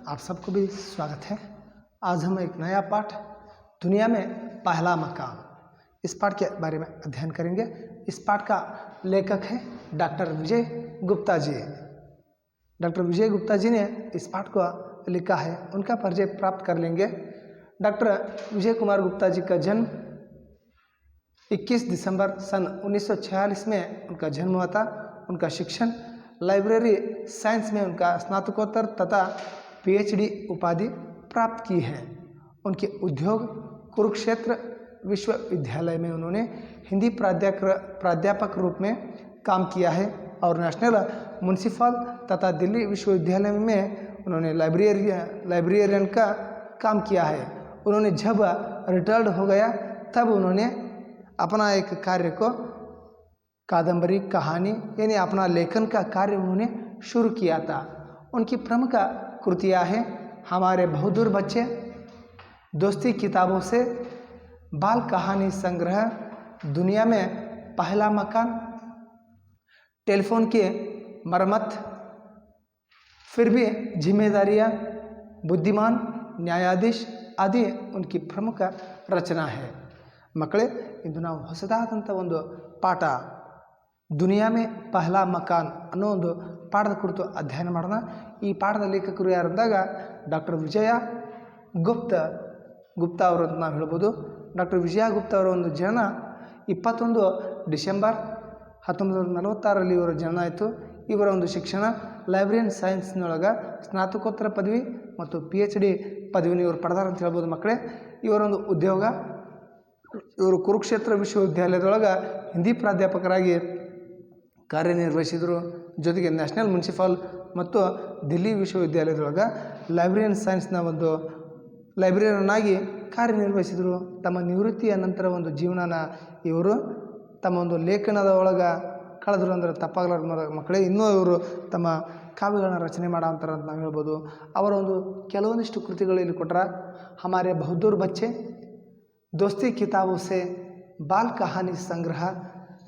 आप सबको भी स्वागत है। आज हम एक नया पाठ दुनिया में पहला मकान इस पाठ के बारे में अध्ययन करेंगे। इस पाठ का लेखक है डॉक्टर विजय गुप्ता जी। डॉक्टर विजय गुप्ता जी ने इस पाठ को लिखा है, उनका परिचय प्राप्त कर लेंगे। डॉक्टर विजय कुमार गुप्ता जी का जन्म 21 दिसंबर सन 1946 में उनका जन्म हुआ था। उनका शिक्षण लाइब्रेरी साइंस में उनका स्नातकोत्तर तथा पीएचडी उपाधि प्राप्त की है। उनके उद्योग कुरुक्षेत्र विश्वविद्यालय में उन्होंने हिंदी प्राध्यापक रूप में काम किया है और नेशनल म्युनिसिपल तथा दिल्ली विश्वविद्यालय में उन्होंने लाइब्रेरियन का काम किया है। उन्होंने जब रिटायर्ड हो गया तब उन्होंने अपना एक कार्य को कादम्बरी कहानी यानी अपना लेखन का कार्य उन्होंने शुरू किया था। उनकी प्रमुख कृतियाँ हैं हमारे बहादुर बच्चे, दोस्ती किताबों से, बाल कहानी संग्रह, दुनिया में पहला मकान, टेलीफोन की मरम्मत, फिर भी जिम्मेदारियाँ, बुद्धिमान, न्यायाधीश आदि उनकी प्रमुख रचना है। मಕ್ಕಳೇ, ಇಂದು ನಾವು ಹೊಸದಾದಂಥ ಒಂದು ಪಾಠ ದುನಿಯಾ ಮೇ ಪಹಲಾ ಮಕಾನ್ ಅನ್ನೋ ಒಂದು ಪಾಠದ ಕುರಿತು ಅಧ್ಯಯನ ಮಾಡೋಣ। ಈ ಪಾಠದ ಲೇಖಕರು ಯಾರು ಅಂದಾಗ ಡಾಕ್ಟರ್ ವಿಜಯ ಗುಪ್ತಾ ಅವರು ಅಂತ ನಾವು ಹೇಳ್ಬೋದು। ಡಾಕ್ಟರ್ ವಿಜಯ ಗುಪ್ತಾ ಅವರ ಒಂದು ಜನನ 21 ಡಿಸೆಂಬರ್ 1946ರಲ್ಲಿ ಇವರ ಜನನ ಆಯಿತು। ಇವರ ಒಂದು ಶಿಕ್ಷಣ ಲೈಬ್ರೇರಿಯನ್ ಸೈನ್ಸ್ನೊಳಗೆ ಸ್ನಾತಕೋತ್ತರ ಪದವಿ ಮತ್ತು PhD ಪದವಿನ ಇವರು ಪಡೆದಾರ ಅಂತ ಹೇಳ್ಬೋದು ಮಕ್ಕಳೇ। ಇವರೊಂದು ಉದ್ಯೋಗ, ಇವರು ಕುರುಕ್ಷೇತ್ರ ವಿಶ್ವವಿದ್ಯಾಲಯದೊಳಗೆ ಹಿಂದಿ ಪ್ರಾಧ್ಯಾಪಕರಾಗಿ ಕಾರ್ಯನಿರ್ವಹಿಸಿದರು। ಜೊತೆಗೆ ನ್ಯಾಷನಲ್ ಮುನ್ಸಿಪಲ್ ಮತ್ತು ದಿಲ್ಲಿ ವಿಶ್ವವಿದ್ಯಾಲಯದೊಳಗೆ ಲೈಬ್ರೇರಿಯನ್ ಸೈನ್ಸ್ನ ಒಂದು ಲೈಬ್ರೇರಿಯನ್ ಆಗಿ ಕಾರ್ಯನಿರ್ವಹಿಸಿದರು। ತಮ್ಮ ನಿವೃತ್ತಿಯ ನಂತರ ಒಂದು ಜೀವನನ ಇವರು ತಮ್ಮ ಒಂದು ಲೇಖನದ ಒಳಗೆ ಕಳೆದರು ಅಂದರೆ ತಪ್ಪಾಗಲಾರ ಮಕ್ಕಳೇ। ಇನ್ನೂ ಇವರು ತಮ್ಮ ಕಾವ್ಯಗಳನ್ನ ರಚನೆ ಮಾಡೋಂಥರ ಅಂತ ನಾವು ಹೇಳ್ಬೋದು। ಅವರ ಒಂದು ಕೆಲವೊಂದಿಷ್ಟು ಕೃತಿಗಳು ಇಲ್ಲಿ ಕೊಟ್ಟರೆ ಹಮಾರೆ ಬಹದ್ದೂರ್ ಬಚ್ಚೆ, दोस्ती किताबों से, बाल कहानी संग्रह,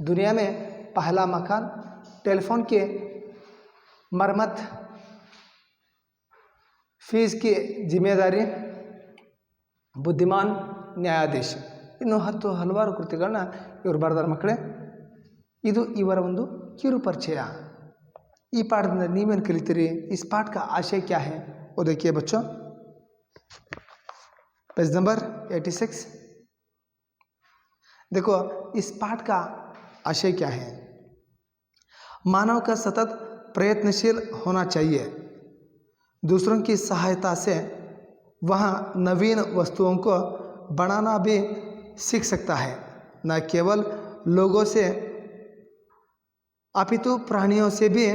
दुनिया में पहला मकान, टेलीफोन के मरम्मत, फीस की जिम्मेदारी, बुद्धिमान, न्यायाधीश ಇನ್ನು ಹಲವಾರು ಕೃತಿಗಳನ್ನ ಇವರು ಬರೆದಾರ ಮಕ್ಕಳೇ। ಇದು ಇವರ ಒಂದು ಕಿರು ಪರಿಚಯ। ಈ ಪಾಠದಿಂದ ನೀವೇನು ಕಲಿತೀರಿ? इस पाठ का आशय क्या है वो देखिए बच्चों, पेज नंबर 86। देखो इस पाठ का आशय क्या है। मानव का सतत प्रयत्नशील होना चाहिए। दूसरों की सहायता से वह नवीन वस्तुओं को बनाना भी सीख सकता है, न केवल लोगों से अपितु प्राणियों से भी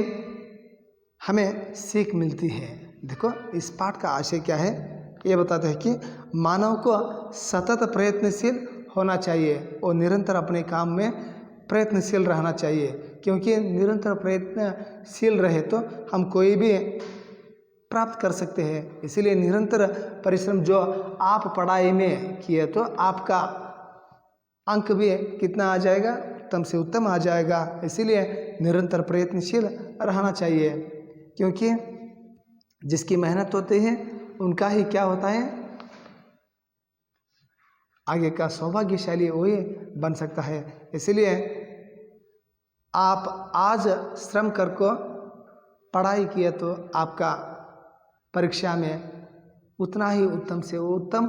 हमें सीख मिलती है। देखो इस पाठ का आशय क्या है, ये बताते हैं कि मानव को सतत प्रयत्नशील होना चाहिए और निरंतर अपने काम में प्रयत्नशील रहना चाहिए, क्योंकि निरंतर प्रयत्नशील रहे तो हम कोई भी प्राप्त कर सकते हैं। इसीलिए निरंतर परिश्रम जो आप पढ़ाई में किए तो आपका अंक भी कितना आ जाएगा, उत्तम से उत्तम आ जाएगा। इसीलिए निरंतर प्रयत्नशील रहना चाहिए, क्योंकि जिसकी मेहनत होती है उनका ही क्या होता है, आगे का सौभाग्यशाली वही बन सकता है। इसलिए आप आज श्रम करके पढ़ाई किए तो आपका परीक्षा में उतना ही उत्तम से उत्तम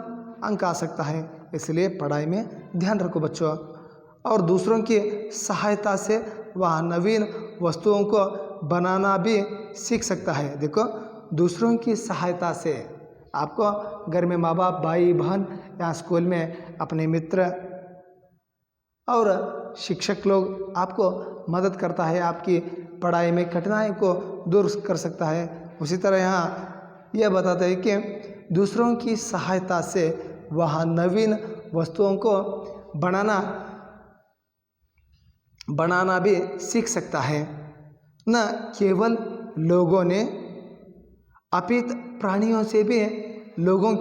अंक आ सकता है। इसलिए पढ़ाई में ध्यान रखो बच्चों। और दूसरों की सहायता से वह नवीन वस्तुओं को बनाना भी सीख सकता है। देखो दूसरों की सहायता से आपको घर में माँ बाप, भाई बहन या स्कूल में अपने मित्र और शिक्षक लोग आपको मदद करता है, आपकी पढ़ाई में कठिनाई को दूर कर सकता है। उसी तरह यहाँ यह बताता है कि दूसरों की सहायता से वह नवीन वस्तुओं को बनाना भी सीख सकता है, न केवल लोगों ने अपित प्राणियों से भी लोगों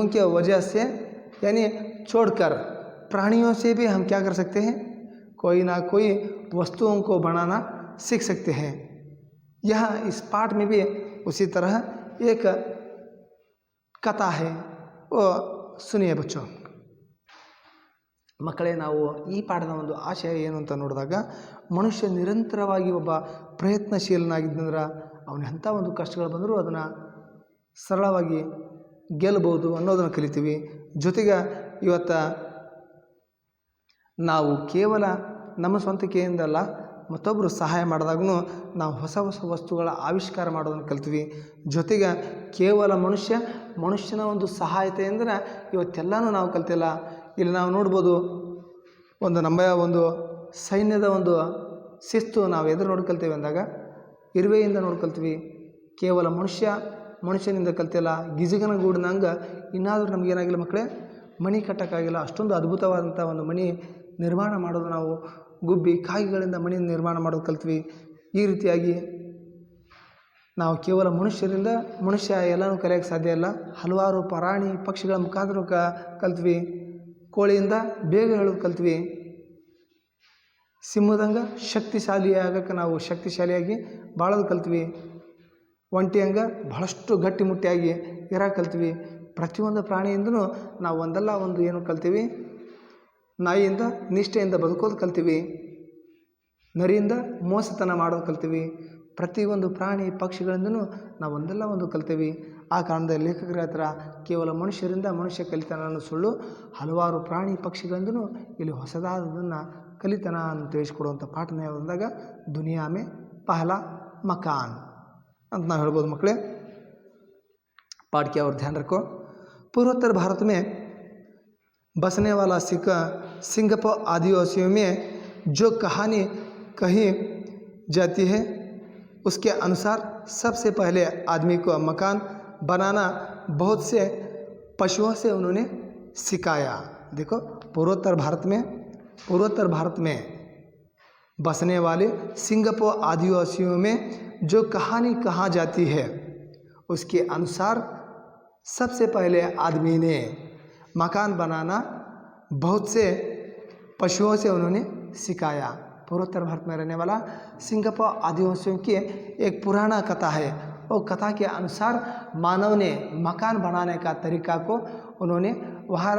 के वजह से यानी छोड़कर प्राणियों से भी हम क्या कर सकते हैं, कोई ना कोई वस्तुओं को बनाना सीख सकते हैं। यहाँ इस पाठ में भी उसी तरह एक कथा है, वो सुनिए बच्चों। ಮಕ್ಕಳೇ, ನಾವು ಈ ಪಾಠದ ಒಂದು ಆಶಯ ಏನು ಅಂತ ನೋಡಿದಾಗ, ಮನುಷ್ಯ ನಿರಂತರವಾಗಿ ಒಬ್ಬ ಪ್ರಯತ್ನಶೀಲನಾಗಿದ್ದಂದ್ರೆ ಅವನ ಎಂಥ ಒಂದು ಕಷ್ಟಗಳು ಬಂದರೂ ಅದನ್ನು ಸರಳವಾಗಿ ಗೆಲ್ಲಬಹುದು ಅನ್ನೋದನ್ನು ಕಲಿತೀವಿ. ಜೊತೆಗೆ ಇವತ್ತು ನಾವು ಕೇವಲ ನಮ್ಮ ಸ್ವಂತಿಕೆಯಿಂದಲ್ಲ, ಮತ್ತೊಬ್ಬರು ಸಹಾಯ ಮಾಡಿದಾಗೂ ನಾವು ಹೊಸ ಹೊಸ ವಸ್ತುಗಳ ಆವಿಷ್ಕಾರ ಮಾಡೋದನ್ನು ಕಲ್ತೀವಿ. ಜೊತೆಗೆ ಕೇವಲ ಮನುಷ್ಯನ ಒಂದು ಸಹಾಯತೆಯಿಂದ ಇವತ್ತೆಲ್ಲನೂ ನಾವು ಕಲ್ತಿಲ್ಲ. ಇಲ್ಲಿ ನಾವು ನೋಡ್ಬೋದು, ನಮ್ಮ ಸೈನ್ಯದ ಒಂದು ಶಿಸ್ತು ನಾವು ಎದುರು ನೋಡ್ಕೊಳ್ತೀವಿ ಅಂದಾಗ ಇರುವೆಯಿಂದ ನೋಡ್ಕೊಳ್ತೀವಿ. ಕೇವಲ ಮನುಷ್ಯನಿಂದ ಕಲ್ತಿಲ್ಲ. ಗಿಜಿಗನ ಗೂಡಿನಂಗೆ ಇನ್ನಾದರೂ ನಮಗೇನಾಗಿಲ್ಲ ಮಕ್ಕಳೇ, ಮಣಿ ಕಟ್ಟೋಕ್ಕಾಗಿಲ್ಲ. ಅಷ್ಟೊಂದು ಅದ್ಭುತವಾದಂಥ ಒಂದು ಮಣಿ ನಿರ್ಮಾಣ ಮಾಡೋದು ನಾವು ಗುಬ್ಬಿ ಕಾಯಿಗಳಿಂದ ಮಣಿ ನಿರ್ಮಾಣ ಮಾಡೋದು ಕಲ್ತ್ವಿ. ಈ ರೀತಿಯಾಗಿ ನಾವು ಕೇವಲ ಮನುಷ್ಯ ಎಲ್ಲನೂ ಕಲಿಯೋಕ್ಕೆ ಸಾಧ್ಯ ಇಲ್ಲ. ಹಲವಾರು ಪ್ರಾಣಿ ಪಕ್ಷಿಗಳ ಮುಖಾಂತರ ಕಲ್ತ್ವಿ. ಕೋಳಿಯಿಂದ ಬೇಗ ಹೇಳೋದು ಕಲ್ತ್ವಿ. ಸಿಂಹದಂಗೆ ಶಕ್ತಿಶಾಲಿಯಾಗಕ್ಕೆ ನಾವು ಶಕ್ತಿಶಾಲಿಯಾಗಿ ಬಾಳೋದು ಕಲ್ತ್ವಿ. ಒಂಟಿ ಹಂಗೆ ಬಹಳಷ್ಟು ಗಟ್ಟಿಮುಟ್ಟಿಯಾಗಿ ಇರೋಕೆ ಕಲ್ತ್ವಿ. ಪ್ರತಿಯೊಂದು ಪ್ರಾಣಿಯಿಂದನೂ ನಾವು ಒಂದಲ್ಲ ಒಂದು ಏನು ಕಲ್ತೀವಿ. ನಾಯಿಯಿಂದ ನಿಷ್ಠೆಯಿಂದ ಬದುಕೋದು ಕಲ್ತೀವಿ. ನರಿಯಿಂದ ಮೋಸತನ ಮಾಡೋದು ಕಲ್ತೀವಿ. ಪ್ರತಿಯೊಂದು ಪ್ರಾಣಿ ಪಕ್ಷಿಗಳಿಂದನೂ ನಾವು ಒಂದಲ್ಲ ಒಂದು ಕಲ್ತೀವಿ. ಆ ಕಾರಣದ ಲೇಖಕರ ಹತ್ರ ಕೇವಲ ಮನುಷ್ಯರಿಂದ ಮನುಷ್ಯ ಕಲಿತಾನ ಅನ್ನೋ ಸುಳ್ಳು, ಹಲವಾರು ಪ್ರಾಣಿ ಪಕ್ಷಿಗಳಿಂದನೂ ಇಲ್ಲಿ ಹೊಸದಾದದನ್ನು ಕಲಿತಾನ ಅಂತ ತಿಳಿಸ್ಕೊಡುವಂಥ ಪಾಠನ ಯಾವುದಂದಾಗ ದುನಿಯಾ ಮೇ ಪಹಲಾ ಮಕಾನ್ ಅಂತ ನಾವು ಹೇಳ್ಬೋದು ಮಕ್ಕಳೇ. पाठ की ओर ध्यान रखो। पूर्वोत्तर भारत में बसने वाला सिंगापुर आदिवासियों में जो कहानी कही जाती है उसके अनुसार सबसे पहले आदमी को मकान बनाना बहुत से पशुओं से उन्होंने सिखाया। देखो, पूर्वोत्तर भारत में बसने वाले सिंगापुर आदिवासियों में जो कहानी कहा जाती है उसके अनुसार सबसे पहले आदमी ने मकान बनाना बहुत से पशुओं से उन्होंने सिखाया। पूर्वोत्तर भारत में रहने वाला सिंगापुर आदिवासियों की एक पुराना कथा है। वो कथा के अनुसार मानव ने मकान बनाने का तरीका को उन्होंने वहाँ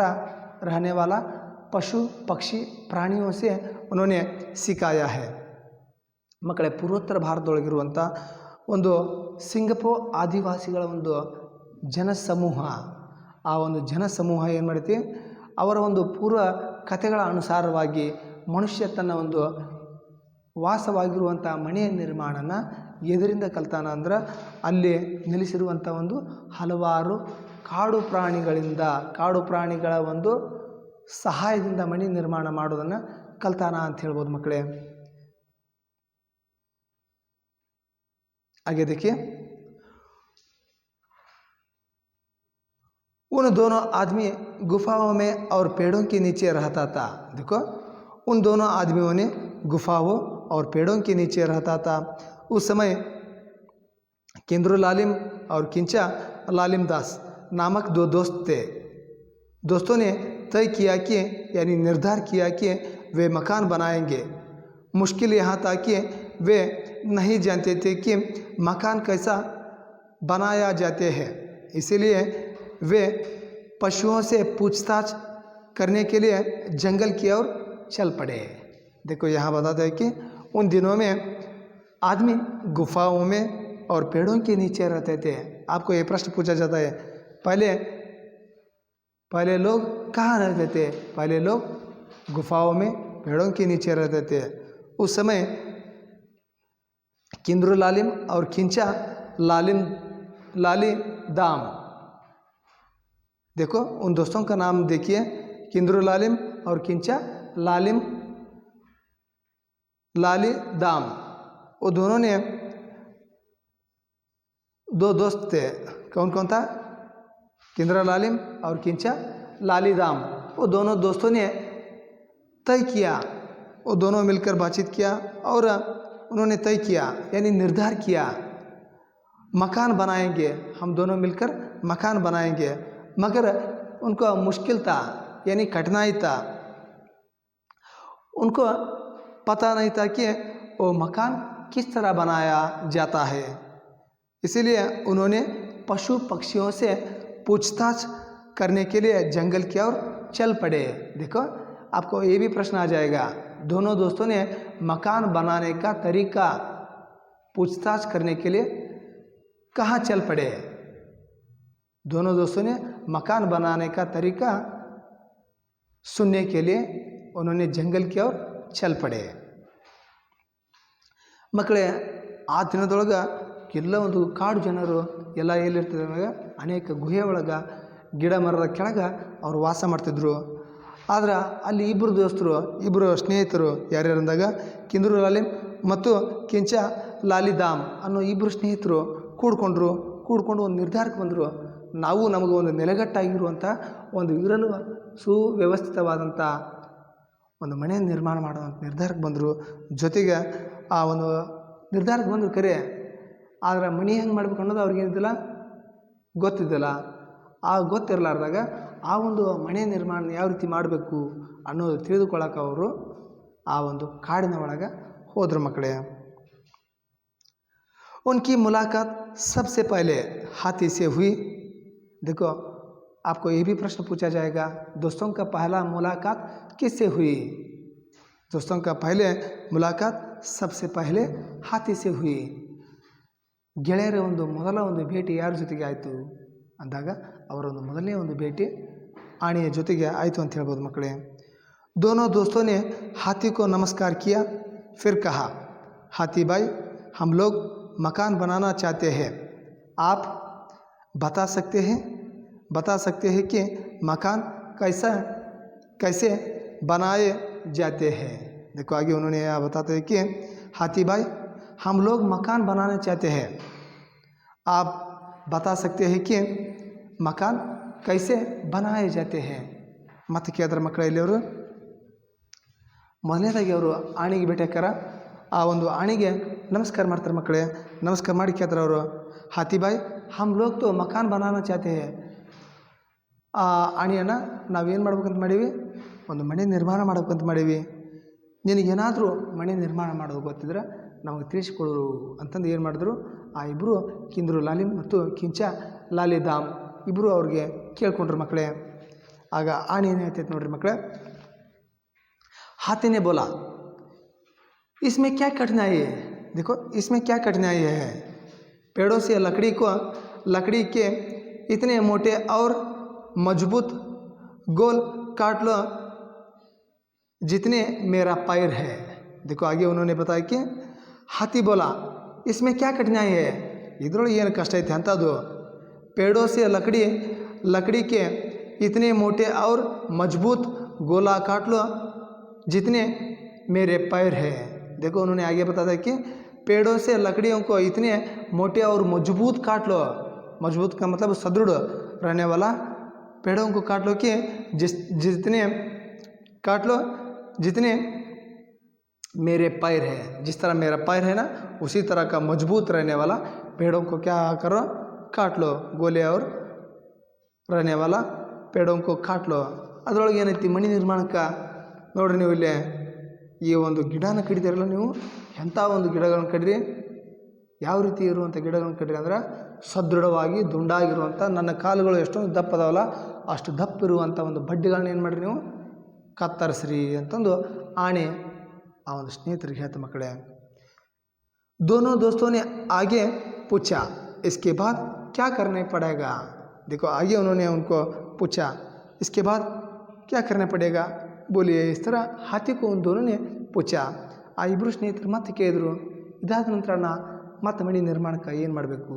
रहने वाला पशु पक्षी प्राणियों से उन्होंने सिखाया है। ಮಕ್ಕಳೇ, ಪೂರ್ವೋತ್ತರ ಭಾರತದೊಳಗಿರುವಂಥ ಒಂದು ಸಿಂಗಾಪುರ್ ಆದಿವಾಸಿಗಳ ಒಂದು ಜನಸಮೂಹ, ಆ ಒಂದು ಜನಸಮೂಹ ಏನು ಮಾಡೈತಿ, ಅವರ ಒಂದು ಪೂರ್ವ ಕಥೆಗಳ ಅನುಸಾರವಾಗಿ ಮನುಷ್ಯ ತನ್ನ ಒಂದು ವಾಸವಾಗಿರುವಂಥ ಮನೆಯ ನಿರ್ಮಾಣನ ಎದರಿಂದ ಕಲ್ತಾನ ಅಂದ್ರೆ ಅಲ್ಲಿ ನೆಲೆಸಿರುವಂಥ ಒಂದು ಹಲವಾರು ಕಾಡು ಪ್ರಾಣಿಗಳ ಒಂದು ಸಹಾಯದಿಂದ ಮನೆ ನಿರ್ಮಾಣ ಮಾಡೋದನ್ನು ಕಲ್ತಾನ ಅಂತ ಹೇಳ್ಬೋದು ಮಕ್ಕಳೇ. आगे देखिए, उन दोनों आदमी गुफाओं में और पेड़ों के नीचे रहता था। देखो, उन दोनों आदमियों ने गुफाओं और पेड़ों के नीचे रहता था। उस समय केंद्र लालिम और किंचा लालिम दास नामक दो दोस्त थे। दोस्तों ने तय किया कि यानी निर्धार किया कि वे मकान बनाएंगे। मुश्किल यहाँ था कि वे नहीं जानते थे कि मकान कैसा बनाया जाते हैं, इसीलिए वे पशुओं से पूछताछ करने के लिए जंगल की ओर चल पड़े। देखो, यहाँ बताते हैं कि उन दिनों में आदमी गुफाओं में और पेड़ों के नीचे रहते थे। आपको ये प्रश्न पूछा जाता है, पहले लोग कहाँ रहते थे? पहले लोग गुफाओं में पेड़ों के नीचे रहते थे। उस समय किंद्रू लालिम और खिंचा लाली दाम, देखो उन दोस्तों का नाम देखिए, किंद्रू लालिम और खिंचा लाली दाम। वो दोनों ने दो दोस्त थे। कौन कौन था? किंद्रू लालिम और खिंचा लाली दाम। वो दोनों दोस्तों ने तय किया, वो दोनों मिलकर बातचीत किया और उन्होंने तय किया यानी निर्धार किया, मकान बनाएंगे, हम दोनों मिलकर मकान बनाएंगे। मगर उनको मुश्किल था यानी कठिनाई था, उनको पता नहीं था कि वो मकान किस तरह बनाया जाता है। इसीलिए उन्होंने पशु पक्षियों से पूछताछ करने के लिए जंगल की ओर चल पड़े। देखो आपको ये भी प्रश्न आ जाएगा, दोनों दोस्तों ने मकान बनाने का तरीका पूछताछ करने के लिए कहाँ चल पड़े। दोनों दोस्तों ने मकान बनाने का तरीका सुनने के लिए उन्होंने जंगल की ओर चल पड़े। ಮಕ್ಕಳೇ, ಆ ದಿನದೊಳಗೆ ಎಲ್ಲ ಒಂದು ಕಾಡು ಜನರು ಎಲ್ಲ ಎಲ್ಲಿರ್ತಿದ್ರು, ಅನೇಕ ಗುಹೆ ಒಳಗೆ ಗಿಡ ಮರದ ಕೆಳಗೆ ಅವರು ವಾಸ ಮಾಡ್ತಿದ್ರು. ಆದ್ರೆ ಅಲ್ಲಿ ಇಬ್ಬರು ದೋಸ್ತರು, ಇಬ್ಬರು ಸ್ನೇಹಿತರು ಯಾರ್ಯಾರು ಅಂದಾಗ ಕಿಂದ್ರು ಲಾಲಿಮ್ ಮತ್ತು ಕಿಂಚ ಲಾಲಿದಾಮ್ ಅನ್ನೋ ಇಬ್ಬರು ಸ್ನೇಹಿತರು ಕೂಡ್ಕೊಂಡು ಒಂದು ನಿರ್ಧಾರಕ್ಕೆ ಬಂದರು. ನಾವು ನಮಗೆ ಒಂದು ನೆಲೆಗಟ್ಟಾಗಿರುವಂಥ ಒಂದು ಇರಲು ಸುವ್ಯವಸ್ಥಿತವಾದಂಥ ಒಂದು ಮನೆ ನಿರ್ಮಾಣ ಮಾಡುವಂಥ ನಿರ್ಧಾರಕ್ಕೆ ಬಂದರು. ಜೊತೆಗೆ ಆ ಒಂದು ನಿರ್ಧಾರಕ್ಕೆ ಬಂದರು ಕರೆ, ಆದರೆ ಮನೆ ಹೆಂಗೆ ಮಾಡ್ಬೇಕು ಅನ್ನೋದು ಅವ್ರಿಗೇನಿದ್ದಿಲ್ಲ, ಗೊತ್ತಿದ್ದಿಲ್ಲ. ಆ ಗೊತ್ತಿರಲಾರ್ದಾಗ ಆ ಒಂದು ಮನೆ ನಿರ್ಮಾಣ ಯಾವ ರೀತಿ ಮಾಡಬೇಕು ಅನ್ನೋದು ತಿಳಿದುಕೊಳ್ಳೋಕೆ ಅವರು ಆ ಒಂದು ಕಾಡಿನ ಒಳಗೆ ಹೋದರು. ಮಕ್ಕಳೇ, उनकी मुलाकात सबसे पहले हाथी से हुई. देखो आपको ये भी प्रश्न पूछा जाएगा, दोस्तों का पहला मुलाकात किससे हुई. दोस्तों का पहले मुलाकात सबसे पहले हाथी से हुई. ಗೆಳೆಯರ ಒಂದು ಮೊದಲ ಒಂದು ಭೇಟಿ ಯಾರ ಜೊತೆಗೆ ಆಯಿತು ಅಂದಾಗ ಅವರ ಒಂದು ಮೊದಲನೇ ಒಂದು ಭೇಟಿ ಆನೆಯ ಜೊತೆಗೆ ಆಯಿತು ಅಂತ ಹೇಳ್ಬೋದು. ಮಕ್ಕಳೇ, दोनों दोस्तों ने हाथी को नमस्कार किया, फिर कहा, हाथी भाई हम लोग मकान बनाना चाहते हैं, आप बता सकते हैं कि मकान कैसे बनाए जाते हैं. देखो आगे उन्होंने यह बताते हैं कि हाथी भाई हम लोग मकान बनाना चाहते हैं, आप बता सकते हैं कि मकान कैसे बनाए जाते हैं. ಮತ್ತೆ ಕೇಳಿದ್ರೆ ಮಕ್ಕಳ ಇಲ್ಲಿ ಅವರು ಮೊದಲನೇದಾಗಿ ಅವರು ಆನೆಗೆ ಭೇಟಿ ಹಾಕ್ಯಾರ. ಆ ಒಂದು ಆನೆಗೆ ನಮಸ್ಕಾರ ಮಾಡ್ತಾರೆ. ಮಕ್ಕಳೇ, ನಮಸ್ಕಾರ ಮಾಡಿ ಕೇಳ್ತಾರೆ ಅವರು, ಹಾಥಿ ಬಾಯ್ ಹಮ್ ಲೋಗ್ ತೋ ಮಕಾನ್ ಬನಾನಾ ಚಾಹತೆ ಹೈ. ಆ ಆನೆಯನ್ನು ನಾವೇನು ಮಾಡ್ಬೇಕಂತ ಮಾಡೀವಿ, ಒಂದು ಮನೆ ನಿರ್ಮಾಣ ಮಾಡ್ಬೇಕಂತ ಮಾಡೀವಿ. ನಿನಗೇನಾದರೂ ಮನೆ ನಿರ್ಮಾಣ ಮಾಡೋದು ಗೊತ್ತಿದ್ರೆ ನಮಗೆ ತಿಳಿಸ್ಕೊಡು ಅಂತಂದು ಏನು ಮಾಡಿದ್ರು, ಆ ಇಬ್ಬರು ಕಿಂದ್ರು ಲಾಲಿಮ್ ಮತ್ತು ಕಿಂಚ ಲಾಲಿದಾಮ್ ಇಬ್ಬರು ಅವ್ರಿಗೆ ಕೇಳ್ಕೊಂಡ್ರು. ಮಕ್ಕಳೇ, ಆಗ ಆನೆ ಏನು ಹೇಳ್ತೈತೆ ನೋಡ್ರಿ मकड़े, हाथी ने बोला इसमें क्या कठिनाई है. देखो इसमें क्या कठिनाई है, पेड़ों से लकड़ी के इतने मोटे और मजबूत गोल काट लो जितने मेरा पैर है. देखो आगे उन्होंने बताया कि हाथी बोला इसमें क्या कठिनाई है, इधर ಏನು ಕಷ್ಟ ಐತೆ ಅಂತದು. पेड़ों से लकड़ी के इतने मोटे और मजबूत गोला काट लो जितने मेरे पैर है. देखो उन्होंने आगे बताया कि पेड़ों से लकड़ियों को इतने मोटे और मजबूत काट लो, मजबूत का मतलब सुदृढ़ रहने वाला पेड़ों को काट लो कि जितने मेरे पैर है, जिस तरह मेरा पैर है ना उसी तरह का मजबूत रहने वाला पेड़ों को क्या करो, काट लो. गोले और रहने वाला पेड़ों को काट लो. ಅದರೊಳಗೆ ಏನೈತಿ, ಮನೆ ನಿರ್ಮಾಣಕ್ಕೆ ನೋಡ್ರಿ ನೀವು ಇಲ್ಲೇ ಈ ಒಂದು ಗಿಡನ ಕಡಿತೀರಲ್ಲ ನೀವು, ಎಂಥ ಒಂದು ಗಿಡಗಳನ್ನ ಕಡಿರಿ, ಯಾವ ರೀತಿ ಇರುವಂಥ ಗಿಡಗಳನ್ನ ಕಡಿರಿ ಅಂದ್ರೆ ಸದೃಢವಾಗಿ ದುಂಡಾಗಿರುವಂಥ, ನನ್ನ ಕಾಲುಗಳು ಎಷ್ಟೊಂದು ದಪ್ಪ ಅದಾವಲ್ಲ ಅಷ್ಟು ದಪ್ಪ ಇರುವಂಥ ಒಂದು ಬಡ್ಡಿಗಳನ್ನ ಏನು ಮಾಡಿರಿ ನೀವು ಕತ್ತರಿಸ್ರಿ ಅಂತಂದು ಆಣೆ ಆ ಒಂದು ಸ್ನೇಹಿತರಿಗೆ ಹೇಳ್ತ. ಮಕ್ಕಳೇ, दोनों दोस्तों ने आगे पूछा इसके बाद क्या करना पड़ेगा. देखो आगे उन्होंने उनको पूछा इसके बाद क्या करना पड़ेगा, बोलिए. इस तरह हाथी को उन दोनों ने पूछा. ಆ ಇಬ್ಬರು ಸ್ನೇಹಿತರು ಮತ್ತೆ ಕೇಳಿದ್ರು, ಇದಾದ ನಂತರ ಮತ್ತೆ ಮನೆ ನಿರ್ಮಾಣಕ್ಕೆ ಏನು ಮಾಡಬೇಕು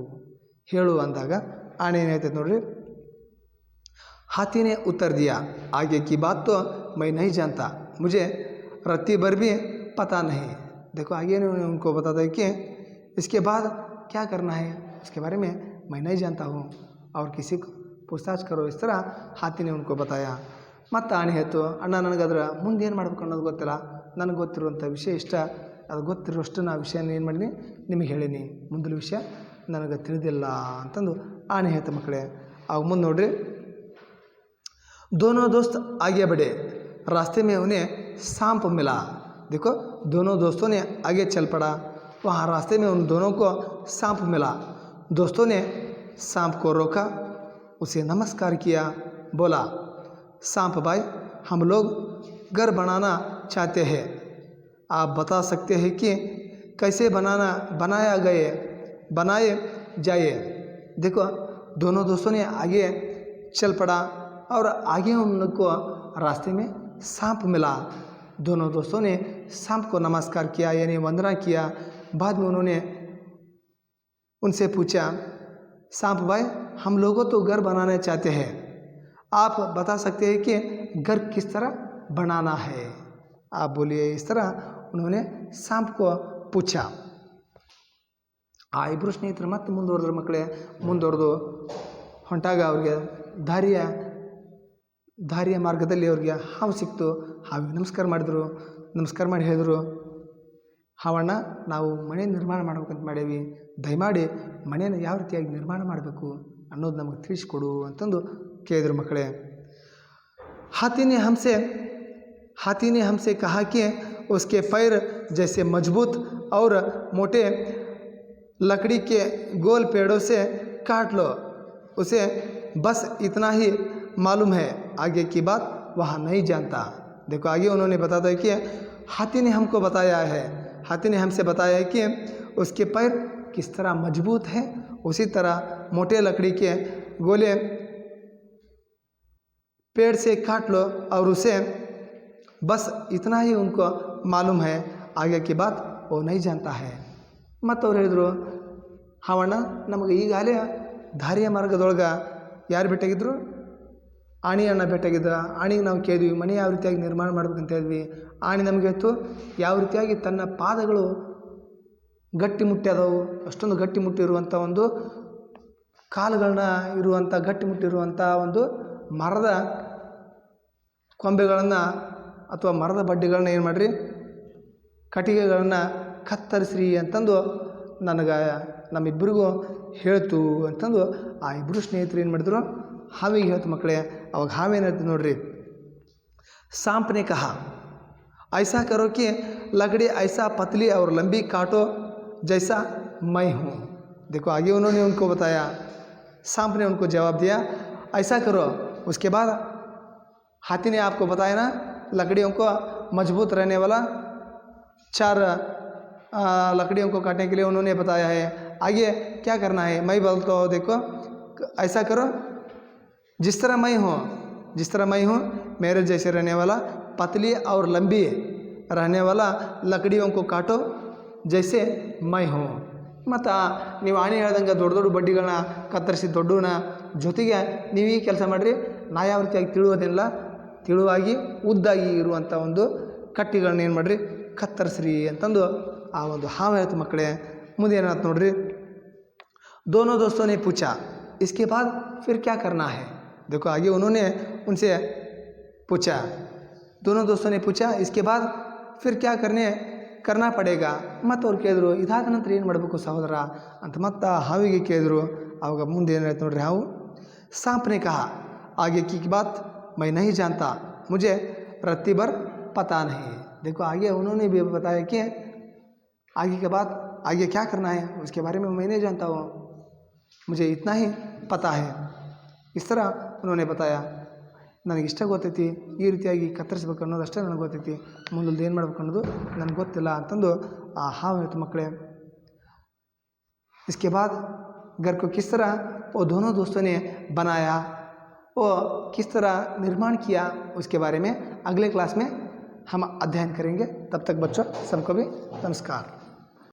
ಹೇಳು ಅಂದಾಗ ಆನೆ ಏನು ಹೇಳ್ತೈತೆ ನೋಡ್ರಿ, हाथी ने उत्तर दिया आगे की बात तो मैं नहीं जानता, मुझे रत्ती भर भी पता नहीं. देखो आगे उन्होंने उनको बताता है कि इसके बाद क्या करना है उसके बारे में मैं नहीं जानता हूँ और किसी को पूछताछ करो. इस तरह हाथी ने उनको बताया. ಮತ್ತು ಆನೆ ಹೇಳ್ತು, ಅಣ್ಣ ನನಗದ್ರ ಮುಂದೆ ಏನು ಮಾಡ್ಬೇಕು ಅನ್ನೋದು ಗೊತ್ತಿಲ್ಲ, ನನಗೆ ಗೊತ್ತಿರುವಂಥ ವಿಷಯ ಇಷ್ಟ, ಅದು ಗೊತ್ತಿರೋಷ್ಟು ನಾ ವಿಷಯನ ಏನು ಮಾಡೀನಿ ನಿಮಗೆ ಹೇಳೀನಿ, ಮುಂದಿನ ವಿಷಯ ನನಗೆ ತಿಳಿದಿಲ್ಲ ಅಂತಂದು ಆನೆ ಹೇಳ್ತು. ಮಕ್ಕಳೇ, ಆಗ ಮುಂದೆ ನೋಡ್ರಿ, दोनों दोस्त आगे बढ़े, रास्ते में उन्हें सांप मिला. देखो दोनों दोस्तों ने आगे चल पड़ा, वहाँ रास्ते में उन दोनों को सांप मिला। दोस्तों ने सांप को रोका, उसे नमस्कार किया, बोला, सांप भाई, हम लोग घर बनाना चाहते हैं, आप बता सकते हैं कि कैसे बनाए जाए। देखो, दोनों दोस्तों ने आगे चल पड़ा और आगे उनको रास्ते में सांप मिला। दोनों दोस्तों ने सांप को नमस्कार किया, यानी वंदना किया। बाद में उन्होंने उनसे पूछा, सांप भाई, हम लोगों तो घर बनाना चाहते हैं, आप बता सकते हैं कि घर किस तरह बनाना है, आप बोलिए। इस तरह उन्होंने सांप को पूछा। ಇಬ್ಬರು ಸ್ನೇಹಿತರು ಮತ್ತೆ ಮುಂದುವರೆದ್ರು ಮಕ್ಕಳೇ. ಮುಂದುವರೆದು ಹೊಂಟಾಗ ಅವ್ರಿಗೆ ದಾರಿಯ ಮಾರ್ಗದಲ್ಲಿ ಅವ್ರಿಗೆ ಹಾವು ಸಿಕ್ತು. ಹಾವಿಗೆ ನಮಸ್ಕಾರ ಮಾಡಿದ್ರು. ನಮಸ್ಕಾರ ಮಾಡಿ ಹೇಳಿದ್ರು, ಹಾವಣ್ಣ, ನಾವು ಮನೆ ನಿರ್ಮಾಣ ಮಾಡ್ಬೇಕಂತ ಮಾಡೀವಿ, ದಯಮಾಡಿ ಮನೆಯನ್ನು ಯಾವ ರೀತಿಯಾಗಿ ನಿರ್ಮಾಣ ಮಾಡಬೇಕು ಅನ್ನೋದು ನಮಗೆ ತಿಳಿಸ್ಕೊಡು ಅಂತಂದು ಕೇಳಿದ್ರು ಮಕ್ಕಳೇ. हाथी ने हमसे कहा कि उसके पैर जैसे मजबूत और मोटे लकड़ी के गोल पेड़ों से काट लो, उसे बस इतना ही मालूम है, आगे की बात वह नहीं जानता। देखो, आगे उन्होंने बताया है कि हाथी ने हमसे बताया है कि उसके पैर किस तरह मजबूत है, उसी तरह मोटे लकड़ी के गोले पेड़ से काट लो और उसे बस इतना ही उनको मालूम है, आगे की बात वो नहीं जानता है। ಮತ್ತು ಅವ್ರು ಹೇಳಿದರು, ಹಾವಣ್ಣ, ನಮಗೆ ಈಗಾಗಲೇ ದಾರಿಯ ಮಾರ್ಗದೊಳಗೆ ಯಾರು ಭೇಟಿಯಾಗಿದ್ರು? ಆಣಿ ಅಣ್ಣ ಭೇಟಿಯಾಗಿದ್ದ. ಆಣಿಗೆ ನಾವು ಕೇಳಿದ್ವಿ ಮನೆ ಯಾವ ರೀತಿಯಾಗಿ ನಿರ್ಮಾಣ ಮಾಡ್ಬೇಕಂತ ಹೇಳಿದ್ವಿ. ಆಣಿ ನಮಗೆ ಹೇಳ್ತು ಯಾವ ರೀತಿಯಾಗಿ ತನ್ನ ಪಾದಗಳು ಗಟ್ಟಿಮುಟ್ಟಿಯಾದವು, ಅಷ್ಟೊಂದು ಗಟ್ಟಿಮುಟ್ಟಿರುವಂಥ ಒಂದು ಕಾಲುಗಳನ್ನ ಇರುವಂಥ ಗಟ್ಟಿಮುಟ್ಟಿರುವಂಥ ಒಂದು ಮರದ ಕೊಂಬೆಗಳನ್ನು ಅಥವಾ ಮರದ ಬಡ್ಡಿಗಳನ್ನ ಏನು ಮಾಡಿರಿ, ಕಟ್ಟಿಗೆಗಳನ್ನು ಕತ್ತರಿಸ್ರಿ ಅಂತಂದು ನನಗೆ ನಮ್ಮಿಬ್ಬರಿಗೂ ಹೇಳ್ತು ಅಂತಂದು ಆ ಇಬ್ಬರು ಸ್ನೇಹಿತರು ಏನು ಮಾಡಿದ್ರು, ಹಾವಿಗೆ ಹೇಳ್ತು ಮಕ್ಕಳೇ. ಅವಾಗ ಹಾವೇನು ಹೇಳ್ತು ನೋಡ್ರಿ, सांप ने कहा, ऐसा करो कि लकड़ी ऐसा पतली और लंबी काटो जैसा मैं हूँ। देखो, आगे उन्होंने उनको बताया, सांप ने उनको जवाब दिया, ऐसा करो। उसके बाद हाथी ने आपको बताया ना, लकड़ियों को मजबूत रहने वाला 4 लकड़ियों को काटने के लिए उन्होंने बताया है। आगे क्या करना है मैं बोलता हूँ। देखो, ऐसा करो, जिस तरह मैं हूँ मेरे जैसे रहने वाला पतली और लंबी रहने वाला लकड़ियों को काटो जैसे मैं हूँ। ಮತ್ತು ನೀವು ಆಣಿ ಹೇಳ್ದಂಗೆ ದೊಡ್ಡ ದೊಡ್ಡ ಬಡ್ಡಿಗಳನ್ನ ಕತ್ತರಿಸಿ ದೊಡ್ಡವನ್ನ ಜೊತೆಗೆ ನೀವು ಈ ಕೆಲಸ ಮಾಡಿರಿ, ನಾ ಯಾವ ರೀತಿಯಾಗಿ ತಿಳುವಾಗಿ ಉದ್ದಾಗಿ ಇರುವಂಥ ಒಂದು ಕಟ್ಟಿಗಳನ್ನ ಏನು ಮಾಡಿರಿ, ಕತ್ತರಿಸ್ರಿ ಅಂತಂದು ಆ ಒಂದು ಹಾವು ಹೇಳ್ತು ಮಕ್ಕಳೇ. ಮುಂದೆ ಏನಾಯ್ತು ನೋಡ್ರಿ, दोनों दोस्तों ने पूछा, इसके बाद फिर क्या करना है? देखो, आगे उन्होंने उनसे पूछा, दोनों दोस्तों ने पूछा, इसके बाद फिर क्या करना पड़ेगा? ಮತ್ತು ಅವ್ರು ಕೇಳಿದ್ರು, ಇದಾದ ನಂತರ ಏನು ಮಾಡಬೇಕು ಸಹೋದರ ಅಂತ ಮತ್ತು ಹಾವಿಗೆ ಕೇಳಿದ್ರು. ಆವಾಗ ಮುಂದೆ ಏನಾಯ್ತು ನೋಡ್ರಿ, ಹಾವು, सांप ने कहा, आगे की बात मैं नहीं जानता, मुझे रत्ती भर पता नहीं। देखो, आगे उन्होंने भी बताया कि आगे के बाद आगे क्या करना है उसके बारे में मैं नहीं जानता हूँ, मुझे इतना ही पता है। इस तरह उन्होंने बताया, ನನಗೆ ಇಷ್ಟ ಗೊತ್ತೈತಿ, ಈ ರೀತಿಯಾಗಿ ಕತ್ತರಿಸ್ಬೇಕು ಅನ್ನೋದು ಅಷ್ಟೇ ನನಗೆ ಗೊತ್ತೈತಿ, ಮುಂದೆ ಏನು ಮಾಡ್ಬೇಕು ಅನ್ನೋದು ನನಗೆ ಗೊತ್ತಿಲ್ಲ ಅಂತಂದು ಆ ಹಾವು ಹೇಳ್ತು ಮಕ್ಕಳೇ. इसके बाद घर को किस तरह वो दोनों दोस्तों ने बनाया, वो किस तरह निर्माण किया, उसके बारे में अगले क्लास में हम अध्ययन करेंगे। तब तक बच्चों सबको भी नमस्कार।